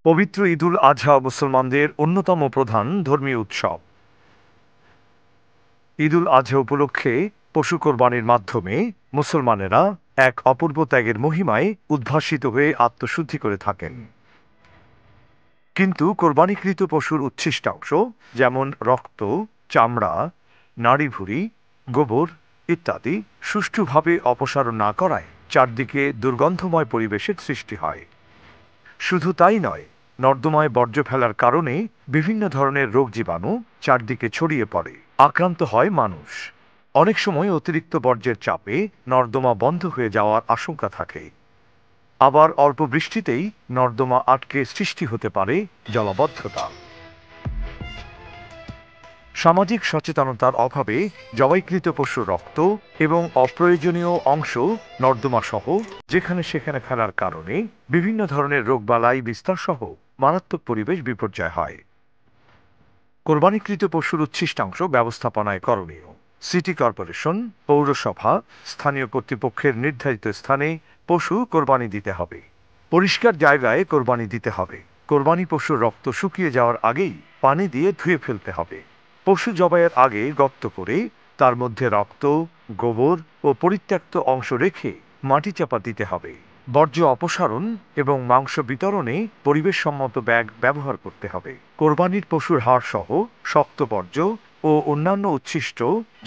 পবিত্র ঈদুল আজহা মুসলমানদের অন্যতম প্রধান ধর্মীয় উৎসব। ঈদুল আজহা উপলক্ষে পশু কোরবানির মাধ্যমে মুসলমানেরা এক অপূর্ব ত্যাগের মহিমায় উদ্ভাসিত হয়ে আত্মশুদ্ধি করে থাকেন। কিন্তু কোরবানিকৃত পশুর উচ্ছিষ্টাংশ যেমন রক্ত, চামড়া, নাড়িভুঁড়ি, গোবর ইত্যাদি সুষ্ঠুভাবে অপসারণ না করায় চারদিকে দুর্গন্ধময় পরিবেশের সৃষ্টি হয়। শুধু তাই নয়, নর্দমায় বর্জ্য ফেলার কারণে বিভিন্ন ধরনের রোগ জীবাণু চারদিকে ছড়িয়ে পড়ে, আক্রান্ত হয় মানুষ। অনেক সময় অতিরিক্ত বর্জ্যের চাপে নর্দমা বন্ধ হয়ে যাওয়ার আশঙ্কা থাকে। আবার অল্প বৃষ্টিতেই নর্দমা আটকে সৃষ্টি হতে পারে জলাবদ্ধতা। সামাজিক সচেতনতার অভাবে জবাইকৃত পশুর রক্ত এবং অপ্রয়োজনীয় অংশ নর্দমা সহ যেখানে সেখানে ফেলার কারণে বিভিন্ন ধরনের রোগবালাই বিস্তার সহ মারাত্মক পরিবেশ বিপর্যয় হয়। কোরবানিকৃত পশুর উচ্ছিষ্টাংশ ব্যবস্থাপনায় করণীয়: সিটি কর্পোরেশন, পৌরসভা, স্থানীয় কর্তৃপক্ষের নির্ধারিত স্থানে পশু কোরবানি দিতে হবে। পরিষ্কার জায়গায় কোরবানি দিতে হবে। কোরবানি পশুর রক্ত শুকিয়ে যাওয়ার আগেই পানি দিয়ে ধুয়ে ফেলতে হবে। পশু জবাইয়ের আগে গর্ত করে তার মধ্যে রক্ত, গোবর ও পরিত্যক্ত অংশ রেখে মাটি চাপা দিতে হবে। বর্জ্য অপসারণ এবং মাংস বিতরণে পরিবেশসম্মত ব্যাগ ব্যবহার করতে হবে। কোরবানির পশুর হাড় সহ শক্ত বর্জ্য ও অন্যান্য উচ্ছিষ্ট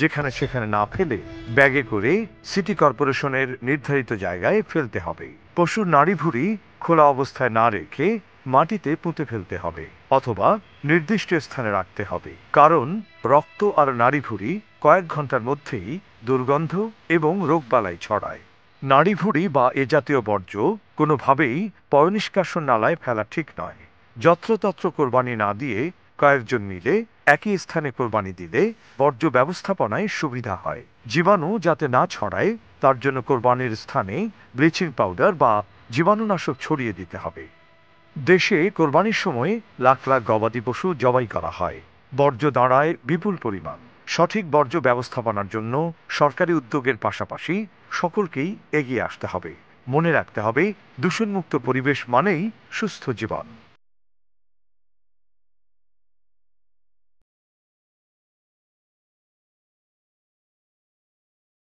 যেখানে সেখানে না ফেলে ব্যাগে করে সিটি কর্পোরেশনের নির্ধারিত জায়গায় ফেলতে হবে। পশুর নাড়িভুঁড়ি খোলা অবস্থায় না রেখে মাটিতে পুঁতে ফেলতে হবে অথবা নির্দিষ্ট স্থানে রাখতে হবে, কারণ রক্ত আর নাড়িভুঁড়ি কয়েক ঘন্টার মধ্যেই দুর্গন্ধ এবং রোগবালাই ছড়ায়। নাড়িভুঁড়ি বা এ জাতীয় বর্জ্য কোনোভাবেই পয়ঃনিষ্কাশন নালায় ফেলা ঠিক নয়। যত্রতত্র কোরবানি না দিয়ে কয়েকজন মিলে একই স্থানে কোরবানি দিলে বর্জ্য ব্যবস্থাপনায় সুবিধা হয়। জীবাণু যাতে না ছড়ায় তার জন্য কোরবানির স্থানে ব্লিচিং পাউডার বা জীবাণুনাশক ছড়িয়ে দিতে হবে। দেশে কোরবানির সময় লাখ লাখ গবাদি পশু জবাই করা হয়। বর্জ্য দাঁড়ায় বিপুল পরিমাণ। সঠিক বর্জ্য ব্যবস্থাপনার জন্য সরকারি উদ্যোগের পাশাপাশি সকলকেই এগিয়ে আসতে হবে। মনে রাখতে হবে, দূষণমুক্ত পরিবেশ মানেই সুস্থ জীবন।